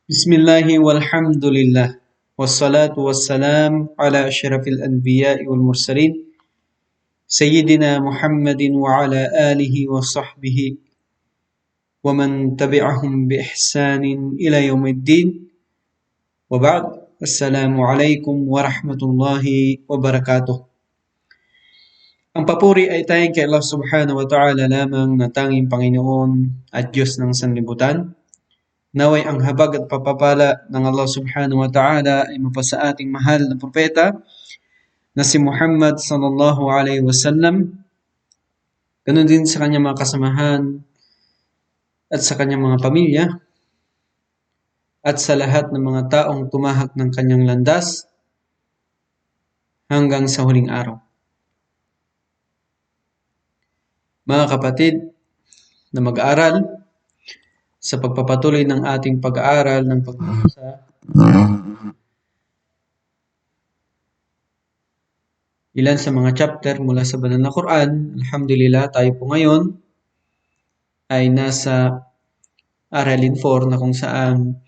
Bismillahi walhamdulillah wassalatu wassalam ala asyrafil anbiya'i wal mursalin Sayyidina Muhammadin wa ala alihi wa sahbihi wa man tabi'ahum bi ihsanin ila yaumiddin wa ba'd. Assalamualaikum warahmatullahi wabarakatuh. Ang papuri ay tayong kay Allah subhanahu wa ta'ala lamang na tanging Panginoon at Diyos ng sanlibutan. Naway ang habag at papapala ng Allah subhanahu wa ta'ala ay mapasa ating mahal na propeta na si Muhammad sallallahu alaihi wasallam. Ganun din sa kanyang mga kasamahan at sa kanyang mga pamilya at sa lahat ng mga taong tumahak ng kanyang landas hanggang sa huling araw. Mga kapatid na mag-aaral, sa pagpapatuloy ng ating pag-aaral ng pagbabasa ilan sa mga chapter mula sa Banal na Quran, alhamdulillah tayo po ngayon ay nasa Aralin 4 na kung saan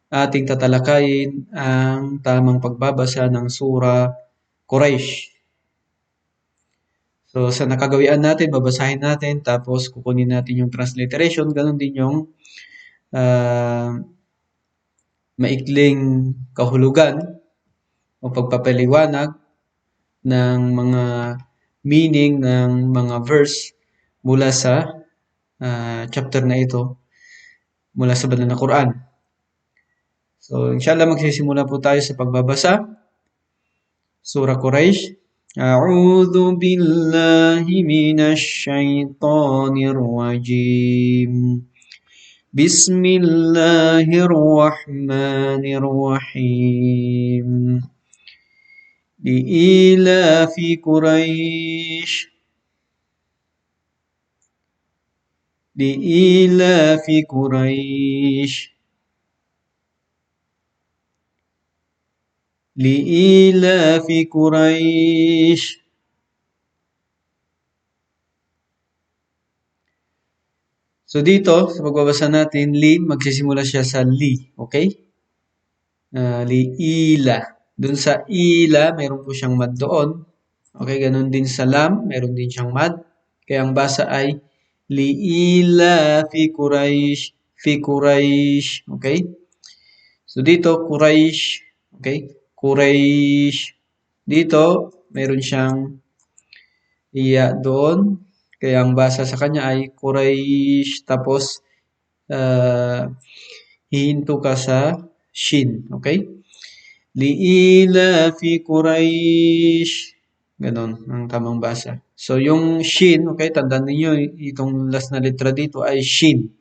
ating tatalakayin ang tamang pagbabasa ng Surah Quraysh. So sa nakagawian natin, babasahin natin tapos kukunin natin yung transliteration, ganun din yung maikling kahulugan o pagpapaliwanag ng mga meaning ng mga verse mula sa chapter na ito mula sa Banal na Quran. So inshallah magsisimula po tayo sa pagbabasa. Surah Quraysh. A'udhu billahi minash shaitanir rajim. Bismillahirrahmanirrahim. Li'ilafi Quraysh. Li'ilafi Quraysh. Li'ilafi Quraysh. So dito, sa pagbabasa natin, magsisimula siya sa li. Okay? Li'ila. Doon sa ila, mayroon po siyang mad doon. Okay, ganun din sa lam, mayroon din siyang mad. Kaya ang basa ay li'ila fi Quraysh, fi Quraysh. Okay? So dito, Quraysh. Okay? Quraysh. Dito, mayroon siyang iya doon. Kaya ang basa sa kanya ay Quraysh. Tapos, hihinto ka sa shin. Okay? Li'ila fi Quraysh. Ganon ang tamang basa. So, yung shin, okay, tandaan niyo itong last na letra dito ay shin.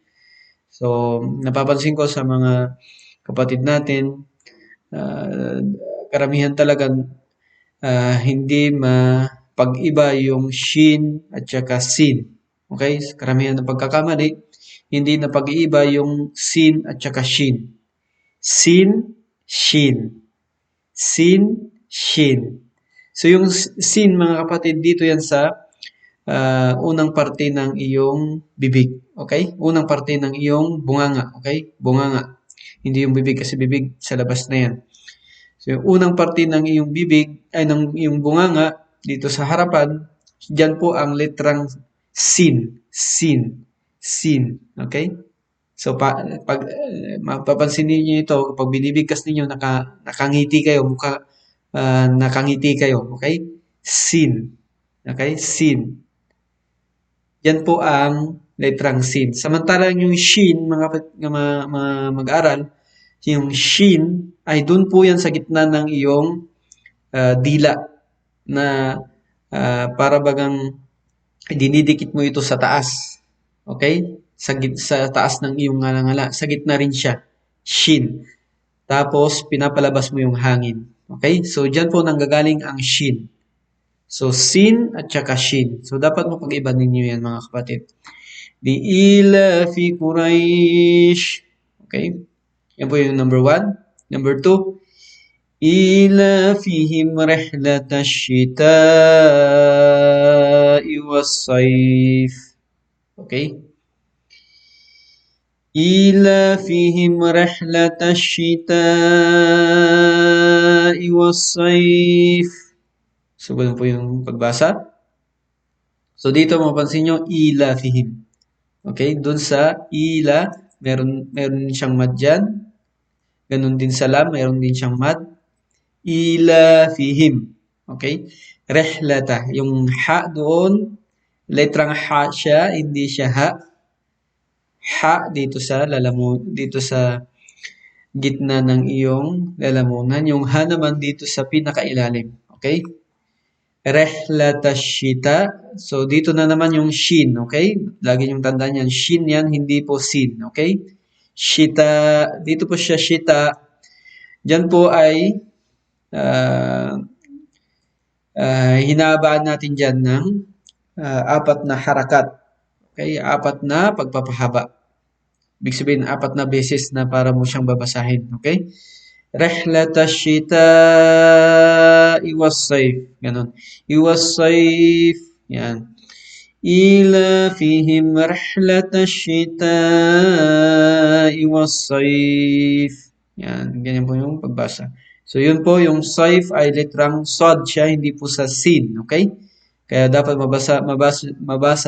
So, napapansin ko sa mga kapatid natin, karamihan talaga hindi mapag-iba yung shin at saka sin. Okay? Karamihan ng pagkakamali, hindi na pag-iiba yung sin at saka shin. Sin, shin. Sin, shin. So yung sin, mga kapatid, dito yan sa unang parte ng iyong bibig. Okay? Unang parte ng iyong bunganga. Okay? Bunganga. Hindi yung bibig kasi bibig sa labas na yan. So yung unang parte ng iyong bibig, ay ng iyong bunganga, dito sa harapan, dyan po ang letrang sin. Sin. Sin. Okay? So mapapansin niyo ito, kapag binibigkas ninyo, nakangiti kayo, nakangiti kayo. Okay? Sin. Okay? Sin. Yan po ang letrang sin. Samantalang yung shin, mga mag-aral, yung shin ay dun po yan sa gitna ng iyong dila na para bagang dinidikit mo ito sa taas. Okay? Sa taas ng iyong ngala-ngala. Sa gitna rin siya. Shin. Tapos, pinapalabas mo yung hangin. Okay? So, dyan po nanggagaling ang shin. So, sin at saka shin. So, dapat mo pag-iba ninyo yan, mga kapatid. Li'ila fi Quraysh. Okay? Yan po yung number 1. Number 2. إيلافهم رحلة الشتاء والصيف. Okay? إيلافهم رحلة الشتاء والصيف. So, ganun po yung pagbasa. So, dito mapansin nyo, ilafihim. Okay? Doon sa ila, meron siyang mad dyan. Ganun din sa lam, meron din siyang mad. Ilafihim. Okay? Rehlata. Yung ha doon, letrang ha siya, hindi siya ha. Ha dito sa dito sa gitna ng iyong lalamunan. Yung ha naman dito sa pinakailalim. Okay? Rehlata shita. So, dito na naman yung shin. Okay? Lagi yung tandaan yan. Shin yan, hindi po sin. Okay? Shita. Dito po siya shita. Diyan po ay hinabaan natin dyan ng apat na harakat. Okay? Apat na pagpapahaba. Ibig sabihin, apat na beses na para mo siyang babasahin. Okay? Rehlata shita'i was-sayf. Ganon. Iwas-sayf. Yan. Ila fihim rehlata shita'i was-sayf. Yan. Ganyan po yung pagbasa. So, yun po, yung sayf ay litrang sod siya, hindi po sa sin. Okay? Kaya dapat mabasa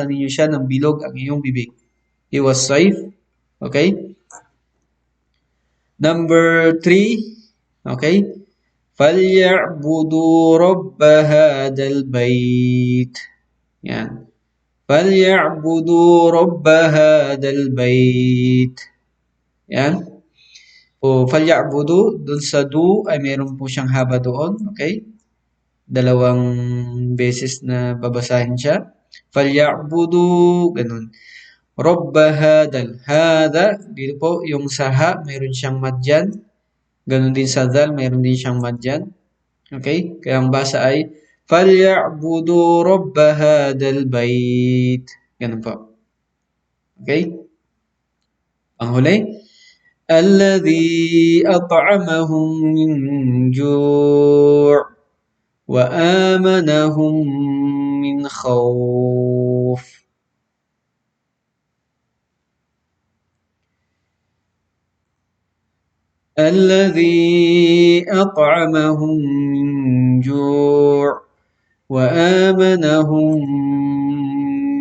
ninyo siya ng bilog ang iyong bibig. Iwas-sayf. Okay? Number 3, okay? فَلْيَعْبُدُوا رَبَّ هَذَا الْبَيْتِ. Yan. فَلْيَعْبُدُوا رَبَّ هَذَا الْبَيْتِ. Yan. O, فَلْيَعْبُدُوا, dun sa do ay meron po siyang haba doon, okay? Dalawang beses na babasahin siya. فَلْيَعْبُدُوا, ganun. Rabba hadal. Hada, dito po, yung sa ha, mayroon siyang mad dyan. Ganon din sa dal, mayroon din siyang mad dyan. Okay? Kaya ang basa ay, فَلْيَعْبُدُوا رَبَّ هَذَا الْبَيْتِ. Ganon po. Okay? Panghuli. الَّذِي أَطْعَمَهُمْ مِنْ جُوعٍ وَآمَنَهُمْ مِنْ خَوْفٍ. الذي أطعمهم من جوع وآمنهم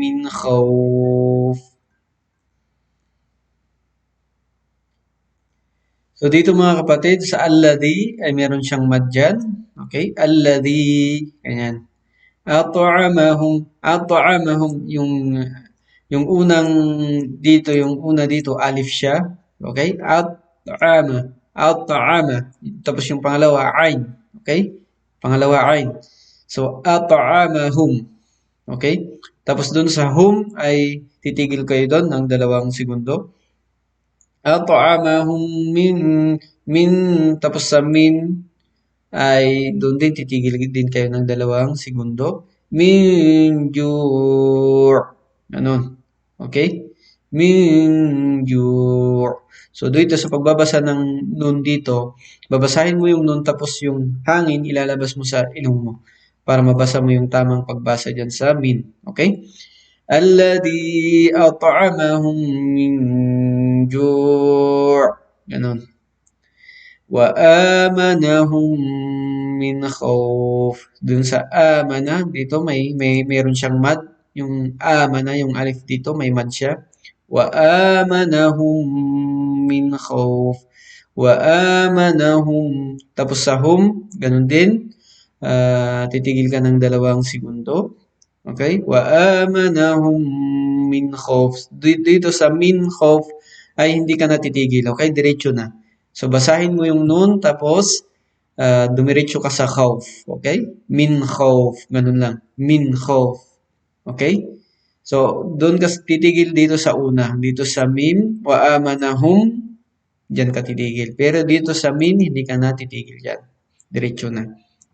من خوف. So dito mga kapatid, sa alladhi ay meron siyang mad dyan. Okay? Alladhi, ganyan. At'amahum, yung unang dito, yung una dito, alif siya. Okay? At'ama. Tapos yung pangalawa, ain. Okay? Pangalawa, ain. So, at'amahum. Okay? Tapos dun sa hum ay titigil kayo doon ng 2 segundo. At'amahum min, tapos sa min ay doon din titigil din kayo ng 2 segundo. Min ju'. Ganun. Okay? Min ju'. So, dito sa pagbabasa ng nun dito, babasahin mo yung nun tapos yung hangin ilalabas mo sa ilong mo para mabasa mo yung tamang pagbasa dyan sa min. Okay? Alladhi at'amahum min ju'. Ganun. Wa amanahum min khawf. Dun sa amana, dito meron siyang mad. Yung amana, yung alif dito, may mad siya. Wa amanahum min khawf. Wa amanahum. Tapos sa hum, ganun din. Titigil ka ng 2 segundo. Okay? Wa amanahum min khawf. Dito sa min khawf ay hindi ka natitigil. Okay? Diretso na. So, basahin mo yung nun, tapos dumiretso ka sa khawf. Okay? Min khawf. Ganun lang. Min khawf. Okay? So, doon ka titigil dito sa una. Dito sa mim, wa amanahum, dyan ka titigil. Pero dito sa min, hindi ka natitigil dyan. Diretso na.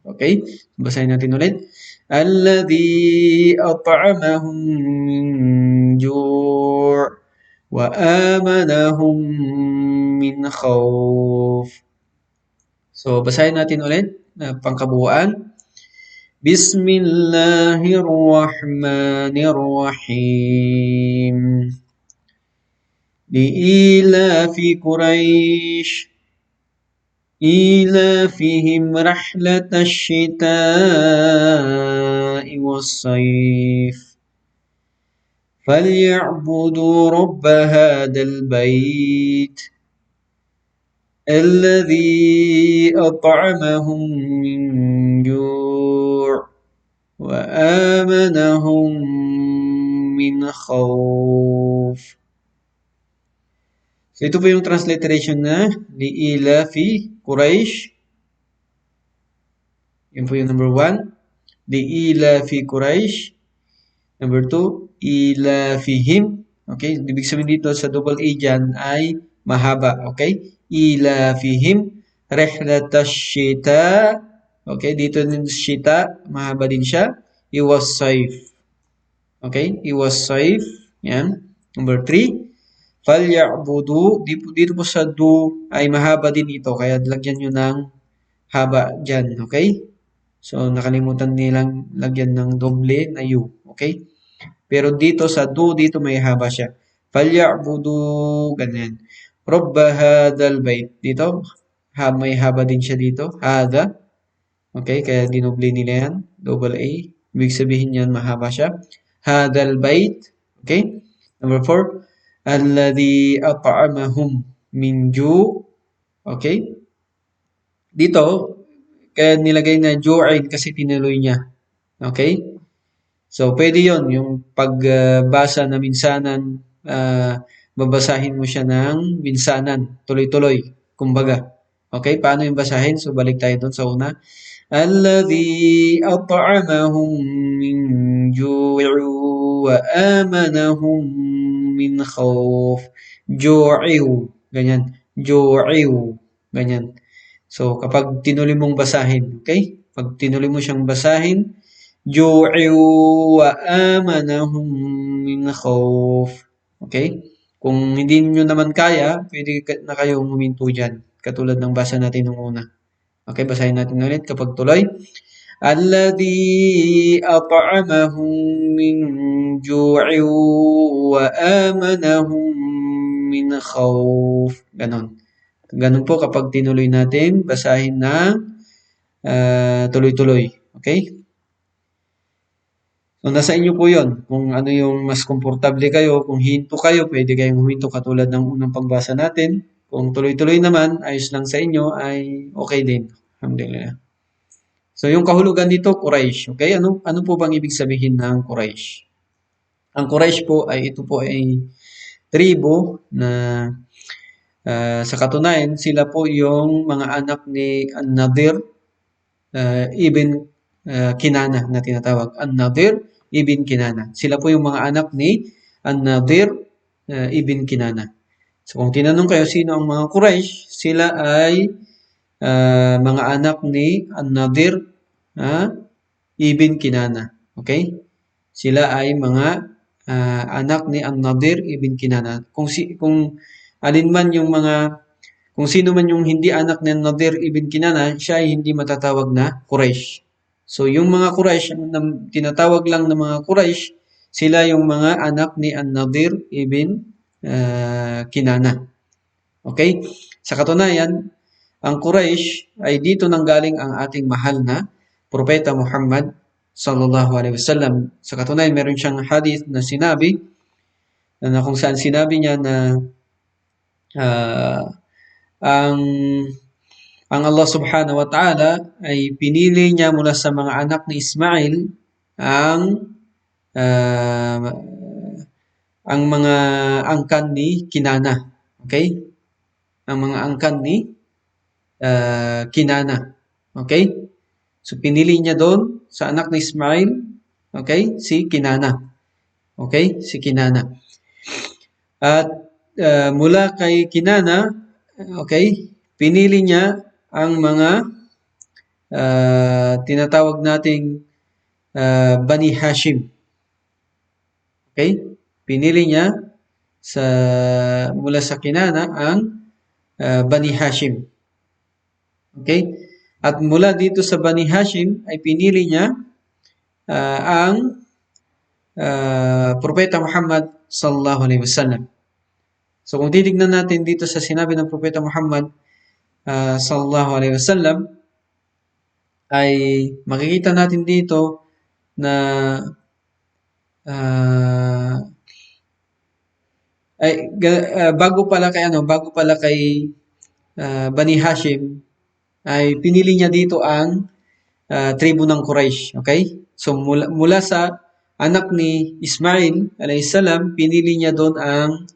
Okay? Basahin natin ulit. Alladhi at'amahum min ju' wa amanahum min khawf. So, basahin natin ulit na pangkabuuan. Bismillahirrahmanirrahim. لإيلاف قريش إيلافهم رحلة الشتاء والصيف فليعبدوا رب هذا البيت الذي أطعمهم من جوع وآمنهم من خوف. So, ito po yung transliteration na liila fi Quraysh. Yun po yung number 1. Liila fi Quraysh. Number 2, ila fihim. Okay, ibig sabihin dito sa double A dyan ay mahaba. Okay, ila fihim rihlatash shita. Okay, dito din shita, mahaba din siya. Iwas saif. Okay, iwas saif. Yan. Number 3, falyabudu. Dito po sa do ay mahaba din ito. Kaya lagyan nyo ng haba dyan. Okay? So, nakalimutan nilang lagyan ng doble na U. Okay? Pero dito sa do, dito may haba siya. Falyabudu. Ganyan. Rabba hadal bait. Dito, may haba din siya dito. Hada. Okay? Kaya dinoble nila yan. Double A. Ibig sabihin yan, mahaba siya. Hadal bait. Okay? Number 4, alladhi at'amahum min ju'. Okay? Dito, kaya nilagay na ju'in kasi tinuloy niya. Okay? So, pwede yon yung pagbasa na minsanan, babasahin mo siya ng minsanan, tuloy-tuloy, kumbaga. Okay? Paano yung basahin? So, balik tayo doon sa una. Alladhi at'amahum min ju'in wa amanahum min khawf. Ju'iw. Ganyan. Ju'iw. Ganyan. So, kapag tinuloy mong basahin, okay? Pag tinuloy mo siyang basahin, ju'iw wa amanahum min khawf. Okay? Kung hindi nyo naman kaya, pwede na kayong huminto dyan. Katulad ng basa natin nung una. Okay, basahin natin ulit kapag tuloy. Alladhi at'amahum min ju'in wa amanahum min khawf. Ganon. Ganon po kapag tinuloy natin, basahin na tuloy-tuloy. Okay? So, nasa inyo po yon. Kung ano yung mas komportable kayo, kung hinto kayo, pwede kayong huminto katulad ng unang pagbasa natin. Kung tuloy-tuloy naman, ayos lang sa inyo, ay okay din. Alhamdulillah. So, yung kahulugan dito, Quraysh. Okay? Ano po bang ibig sabihin ng Quraysh? Ang Quraysh po ay ito po ay tribo na sa katunayan, sila po yung mga anak ni An-Nadir ibn Kinana na tinatawag. An-Nadir ibn Kinana. Sila po yung mga anak ni An-Nadir ibn Kinana. So, kung tinanong kayo sino ang mga Quraysh, sila ay mga anak ni An-Nadir ibn Kinana. Okay? Sila ay mga anak ni An-Nadir ibn Kinana. Kung alin man yung kung sino man yung hindi anak ni An-Nadir ibn Kinana, siya ay hindi matatawag na Quraysh. So, yung mga Quraysh, tinatawag lang ng mga Quraysh, sila yung mga anak ni An-Nadir ibn Kinana. Okay? Sa katunayan, ang Quraysh ay dito nanggaling ang ating mahal na Propeta Muhammad sallallahu alaihi wasallam. Sa katunayan, meron siyang hadith na sinabi na kung saan sinabi niya na ang Allah subhanahu wa ta'ala ay pinili niya mula sa mga anak ni Ismail ang mga angkan ni Kinana. Okay? Ang mga angkan ni Kinana. Okay? So, pinili niya doon sa anak ni Ismail, okay? Si Kinana. Okay? Si Kinana. At mula kay Kinana, okay, pinili niya ang mga tinatawag nating Bani Hashim. Okay? Pinili niya mula sa Kinana ang Bani Hashim. Okay? At mula dito sa Bani Hashim ay pinili niya ang Propeta Muhammad sallallahu alaihi wasallam. So kung titignan natin dito sa sinabi ng Propeta Muhammad sallallahu alaihi wasallam, ay makikita natin dito na uh, bago pala kay Bani Hashim, ay pinili niya dito ang tribu ng Quraysh. Okay? So mula sa anak ni Ismail alayhis salam, pinili niya doon ang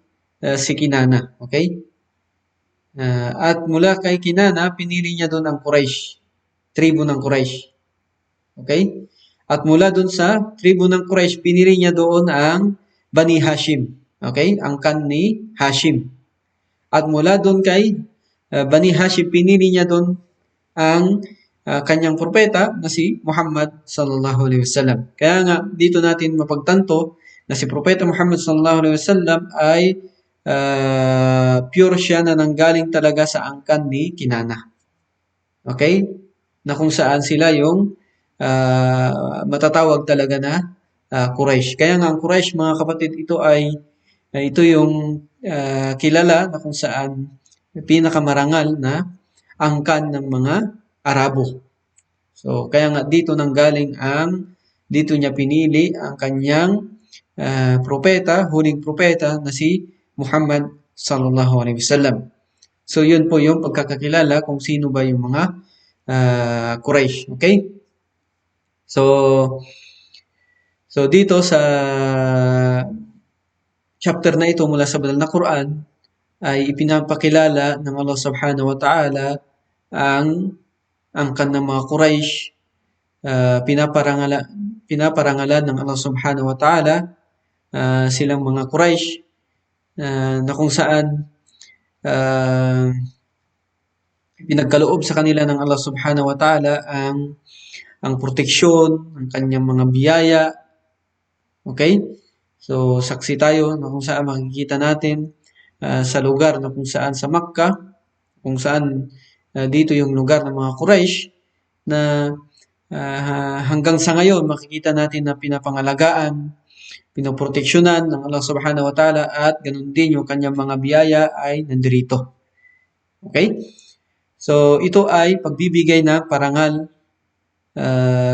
si Kinana. Okay? At mula kay Kinana, pinili niya doon ang Quraysh, tribu ng Quraysh. Okay? At mula doon sa tribu ng Quraysh, pinili niya doon ang Bani Hashim. Okay? Angkan ni Hashim. At mula doon kay Bani Hashim, pinili niya doon ang kanyang propeta na si Muhammad sallallahu alaihi wasallam. Kaya nga dito natin mapagtanto na si Propeta Muhammad sallallahu alaihi wasallam ay pure siya na nanggaling talaga sa angkan ni Kinana. Okay? Na kung saan sila yung matatawag talaga na Quraysh. Kaya nga ang Quraysh, mga kapatid, ito yung kilala na kung saan pinakamarangal na angkan ng mga Arabo. So, kaya nga dito dito niya pinili ang kanyang propeta, huling propeta na si Muhammad sallallahu alaihi wasallam. So, yun po yung pagkakakilala kung sino ba yung mga Quraysh. Okay? So dito sa chapter na ito mula sa banal na Quran ay ipinapakilala ng Allah subhanahu wa ta'ala ang angkan ng mga Quraysh, pinaparangalan ng Allah subhanahu wa ta'ala silang mga Quraysh na kung saan pinagkaloob sa kanila ng Allah subhanahu wa ta'ala ang proteksyon, ang kanyang mga biyaya. Okay? So, saksi tayo na kung saan makikita natin sa lugar na kung saan sa Makkah, kung saan dito yung lugar ng mga Quraysh na hanggang sa ngayon makikita natin na pinapangalagaan, pinoproteksyonan ng Allah subhanahu wa ta'ala at ganun din yung kanyang mga biyaya ay nandirito. Okay? So, ito ay pagbibigay na parangal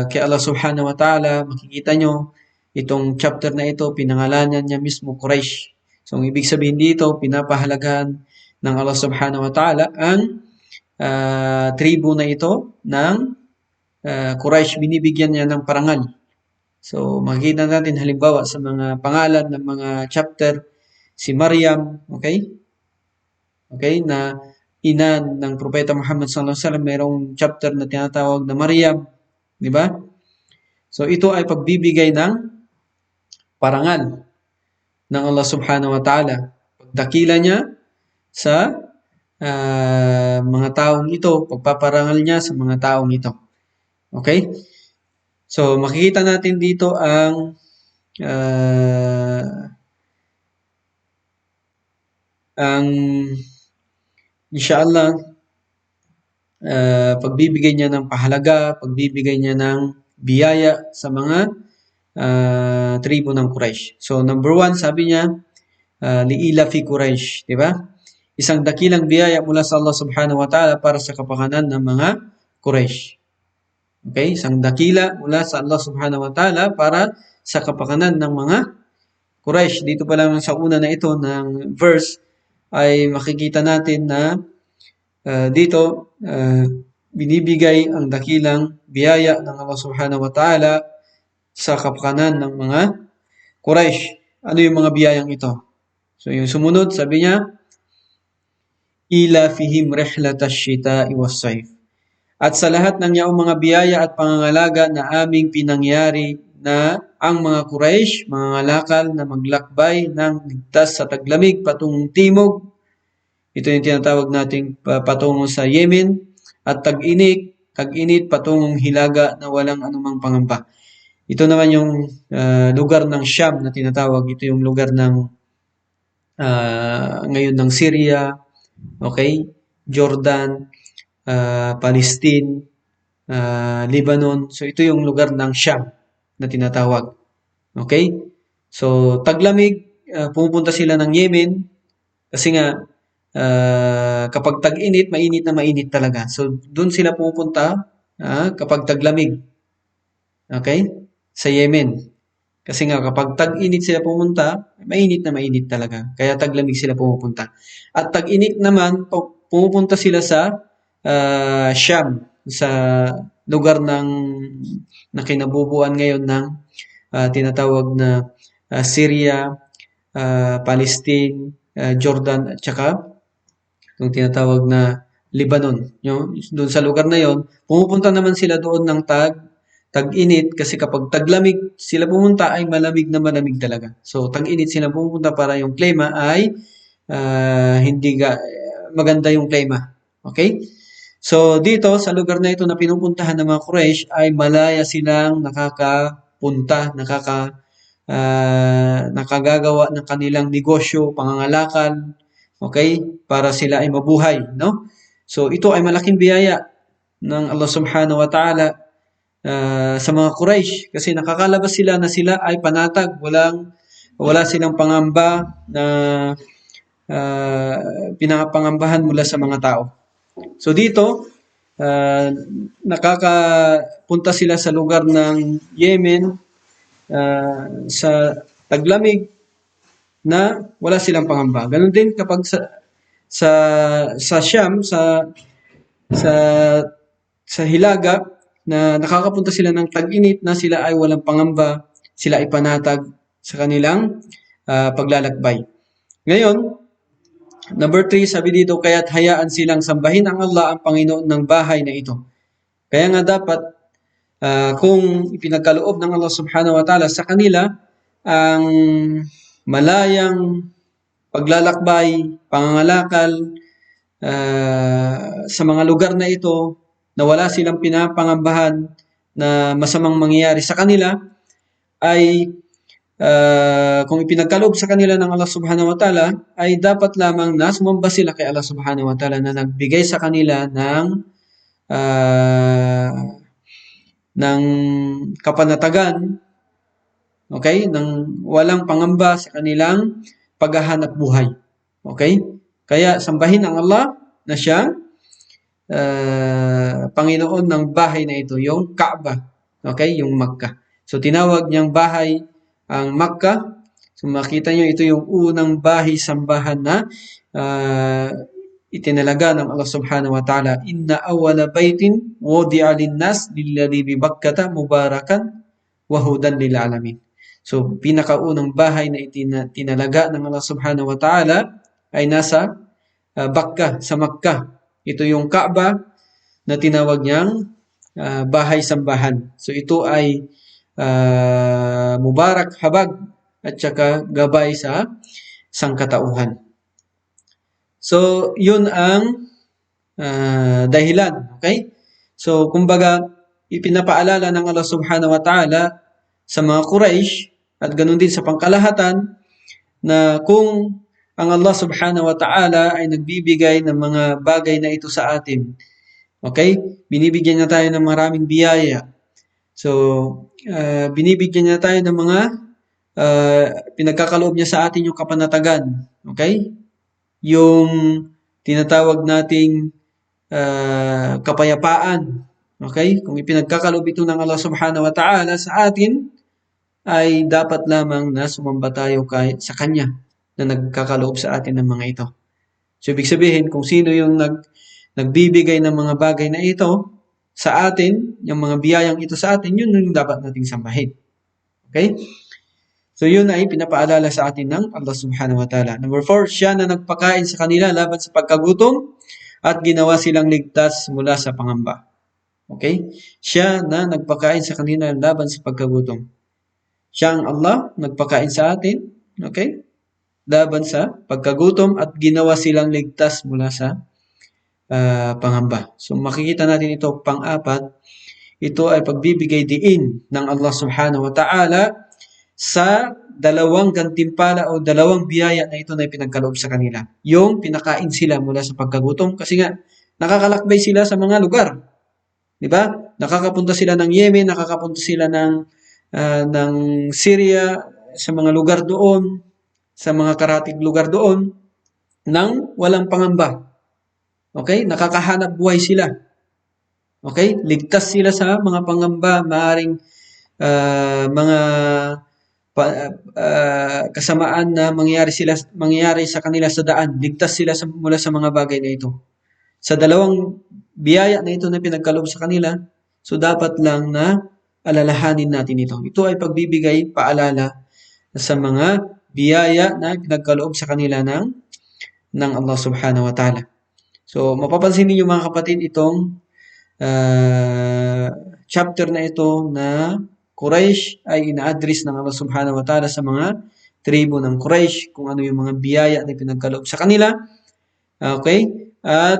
kay Allah subhanahu wa ta'ala. Makikita nyo, itong chapter na ito, pinangalanan niya mismo Quraysh. So, ang ibig sabihin dito, pinapahalagahan ng Allah subhanahu wa ta'ala ang tribu na ito ng Quraysh. Binibigyan niya ng parangal. So, makikita natin halimbawa sa mga pangalan ng mga chapter, si Maryam, okay? Okay, na ina ng Propeta Muhammad sallallahu alaihi wasallam, mayroong chapter na tinatawag na Maryam, di ba? So ito ay pagbibigay ng parangal ng Allah subhanahu wa ta'ala. Pagdakila niya sa mga taong ito, pagpaparangal niya sa mga taong ito. Okay? So makikita natin dito ang inshallah, pagbibigay niya ng pahalaga, pagbibigay niya ng biyaya sa mga tribu ng Quraysh. So, number 1, sabi niya, liila fi Quraysh, di ba? Isang dakilang biyaya mula sa Allah subhanahu wa ta'ala para sa kapakanan ng mga Quraysh. Okay? Isang dakila mula sa Allah subhanahu wa ta'ala para sa kapakanan ng mga Quraysh. Dito pa lang sa una na ito ng verse, ay makikita natin na dito binibigay ang dakilang biyaya ng Allah subhanahu wa ta'ala sa kapakanan ng mga Quraysh. Ano yung mga biyayang ito? So yung sumunod, sabi niya, ila fihim rihlatash shita'i was-sayf. At sa lahat ng yaong mga biyaya at pangangalaga na aming pinangyari na ang mga Quraysh, mga ngalakal na maglakbay ng ligtas sa taglamig patungong timog. Ito yung tinatawag nating patungo sa Yemen, at tag-init patungong hilaga na walang anumang pangamba. Ito naman yung lugar ng Sham na tinatawag. Ito yung lugar ng ngayon ng Syria, okay? Jordan, Palestine, Lebanon. So ito yung lugar ng Sham na tinatawag. Okay? So taglamig, pumupunta sila ng Yemen, Kasi nga, kapag tag-init, mainit na mainit talaga. So, doon sila pumupunta kapag taglamig. Okay? Sa Yemen. Kasi nga, kapag tag-init sila pumunta, mainit na mainit talaga. Kaya taglamig sila pumupunta. At tag-init naman, pumupunta sila sa Sham, sa lugar na kinabubuan ngayon ng tinatawag na Syria, Palestine, Jordan, at saka yung tinatawag na Lebanon. Doon sa lugar na yon, pumupunta naman sila doon ng tag-init kasi kapag taglamig sila pumunta ay malamig talaga. So tag-init sila pumunta para yung klima ay hindi maganda yung klima. Okay? So dito sa lugar na ito na pinupuntahan ng mga Quraysh ay malaya silang nakagagawa ng kanilang negosyo, pangangalakal, okay? Para sila ay mabuhay, no? So ito ay malaking biyaya ng Allah Subhanahu wa Ta'ala sa mga Quraysh kasi nakakalabas sila na sila ay panatag, wala silang pangamba na pinapangambahan mula sa mga tao. So dito, nakakapunta sila sa lugar ng Yemen sa taglamig na wala silang pangamba. Ganun din kapag sa Sham, sa sa Hilaga na nakakapunta sila ng tag-init na sila ay walang pangamba, sila ay panatag sa kanilang paglalakbay. Ngayon, number 3, sabi dito, kaya't hayaan silang sambahin ang Allah, ang Panginoon ng bahay na ito. Kaya nga dapat, kung ipinagkaloob ng Allah Subhanahu wa Ta'ala sa kanila, ang malayang paglalakbay, pangangalakal sa mga lugar na ito, na wala silang pinapangambahan na masamang mangyayari sa kanila, ay kung ipinagkaloob sa kanila ng Allah Subhanahu wa Ta'ala, ay dapat lamang na sumamba sila kay Allah Subhanahu wa Ta'ala na nagbigay sa kanila ng kapanatagan, okay, ng walang pangamba sa kanilang paghahanap buhay. Okay? Kaya sambahin ang Allah na siyang Panginoon ng bahay na ito, yung Kaaba, okay, yung Makkah. So tinawag niyang bahay ang Makkah. So makita niyo ito yung unang bahay sambahan na itinalaga ng Allah Subhanahu wa Ta'ala. Inna awwala baitin wudi'a lin-nas lilladhi bi Bakkata mubarakan wa hudan lil alamin. So pinakaunang bahay na itinalaga ng Allah Subhanahu wa Ta'ala ay nasa Bakkah, sa Makkah. Ito yung Kaaba na tinawag niyang bahay sambahan. So ito ay mubarak, habag, at saka gabay sa sangkatauhan. So yun ang dahilan. Okay? So kumbaga, ipinapaalala ng Allah Subhanahu wa Ta'ala sa mga Quraysh at ganun din sa pangkalahatan na kung ang Allah Subhanahu wa Ta'ala ay nagbibigay ng mga bagay na ito sa atin. Okay? Binibigyan niya tayo ng maraming biyaya. So, binibigyan niya tayo ng mga pinagkakaloob niya sa atin yung kapanatagan. Okay? Yung tinatawag nating kapayapaan. Okay? Kung ipinagkakaloob ito ng Allah Subhanahu wa Ta'ala sa atin, ay dapat lamang na sumamba tayo sa Kanya na nagkakaloob sa atin ng mga ito. So, ibig sabihin, kung sino yung nagbibigay ng mga bagay na ito sa atin, yung mga biyayang ito sa atin, yun yung dapat nating sambahin. Okay? So, yun ay pinapaalala sa atin ng Allah Subhanahu wa Ta'ala. Number 4, siya na nagpakain sa kanila laban sa pagkagutom at ginawa silang ligtas mula sa pangamba. Okay? Siya na nagpakain sa kanila laban sa pagkagutom. Siya ang Allah, nagpakain sa atin. Okay? Laban sa pagkagutom at ginawa silang ligtas mula sa pangamba. So makikita natin ito pang-apat, ito ay pagbibigay diin ng Allah Subhanahu wa Ta'ala sa dalawang gantimpala o dalawang biyaya na ito na ipinagkaloob sa kanila. Yung pinakain sila mula sa pagkagutom kasi nga nakakalakbay sila sa mga lugar. 'Di ba? Nakakapunta sila ng Yemen, nakakapunta sila ng Syria, sa mga lugar doon, sa mga karatig lugar doon. ng walang pangamba. Okay? Nakakahanap buhay sila. Okay? Ligtas sila sa mga pangamba, maaring mga kasamaan na mangyayari sa kanila sa daan. Ligtas sila mula sa mga bagay na ito. Sa dalawang biyaya na ito na pinagkaloob sa kanila, so dapat lang na alalahanin natin ito. Ito ay pagbibigay paalala sa mga biyaya na pinagkaloob sa kanila ng Allah subhanahu wa ta'ala. So, mapapansin niyo mga kapatid itong chapter na ito na Quraysh ay ina-address ng Allah subhanahu wa ta'ala sa mga tribo ng Quraysh, kung ano yung mga biyaya na pinagkaloob sa kanila. Okay? At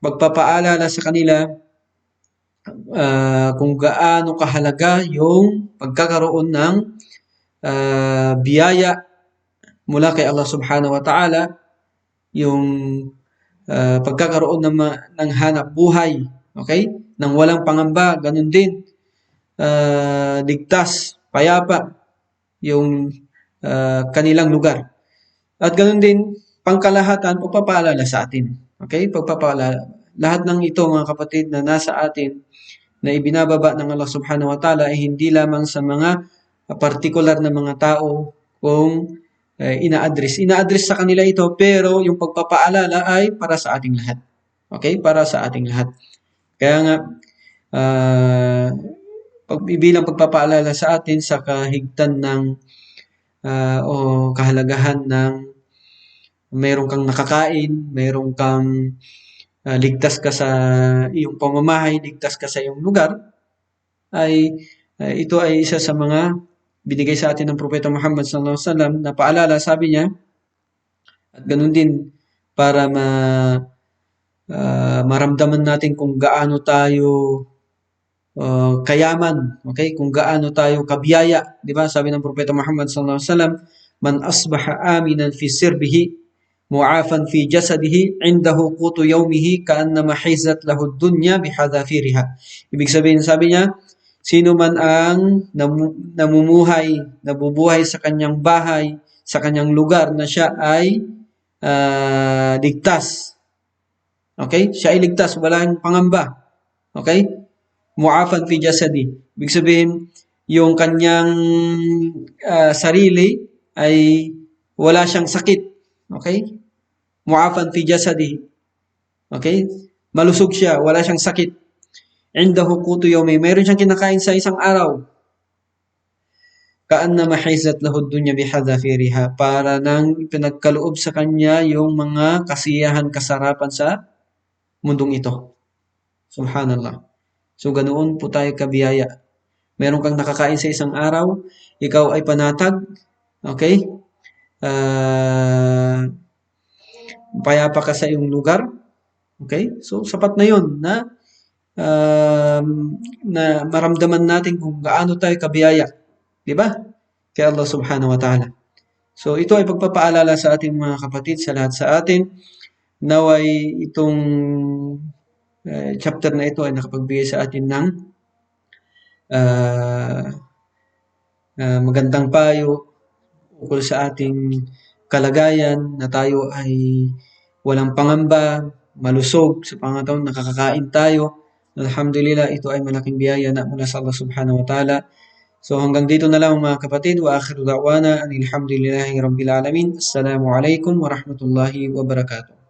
pagpapaalala sa kanila kung gaano kahalaga yung pagkakaroon ng biyaya mula kay Allah subhanahu wa ta'ala, yung pagkakaroon ng hanap buhay, okay? Nang walang pangamba, ganun din. Ligtas, payapa, yung kanilang lugar. At ganun din, pangkalahatan, pagpapaalala sa atin. Okay? Pagpapaalala. Lahat ng ito, mga kapatid, na nasa atin, na ibinababa ng Allah subhanahu wa ta'ala, ay hindi lamang sa mga partikular na mga tao kung ina-address. Ina-address sa kanila ito, pero yung pagpapaalala ay para sa ating lahat. Okay? Para sa ating lahat. Kaya nga, bilang pagpapaalala sa atin sa kahigtan ng o kahalagahan ng mayroon kang nakakain, mayroon kang ligtas ka sa iyong pamamahay, ligtas ka sa iyong lugar, ay ito ay isa sa mga binigay sa atin ng Propeta Muhammad sallallahu alaihi wasallam na paalala, sabi niya, at ganun din para maramdaman natin kung gaano tayo kayaman, okay? Kung gaano tayo kabiyaya, di ba? Sabi ng Propeta Muhammad sallallahu alaihi wasallam, man asbaha aminan fi sirbihi mu'afan fi jasadihi indahu qutu yawmihi ka'annama hizat lahu ad-dunya bihadafiriha. Ibig sabihin, sabi niya, sino man ang nabubuhay sa kanyang bahay, sa kanyang lugar na siya ay ligtas. Okay? Siya ay ligtas, walang pangamba. Okay? Mu'afan fi jasadi. Ibig sabihin, yung kanyang sarili ay wala siyang sakit. Okay? Mu'afan fi jasadi. Okay? Malusog siya, wala siyang sakit. Indahu qutu yawmi. Mayroon siyang kinakain sa isang araw. Ka'annama hizat lahu ad-dunya bihadafiriha. Para nang pinagkaloob sa kanya yung mga kasiyahan, kasarapan sa mundong ito. Subhanallah. So, ganoon po tayo kabiyaya. Meron kang nakakain sa isang araw, ikaw ay panatag, okay? Payapa ka sa iyong lugar, okay? So, sapat na yun na maramdaman natin kung gaano tayo kabiyaya. Diba? Kay Allah subhanahu wa ta'ala. So, ito ay pagpapaalala sa ating mga kapatid, sa lahat sa atin, naway itong chapter na ito ay nakapagbigay sa atin ng magandang payo ukol sa ating kalagayan, na tayo ay walang pangamba, malusog sa pangatawon, nakakakain tayo. Alhamdulillah, ito ay malaking biyaya na mula sa Allah subhanahu wa ta'ala. So hanggang dito na lang mga kapatid, wa akhiru da'wana anil hamdulillahi rabbil alamin. Assalamu alaikum warahmatullahi wabarakatuh.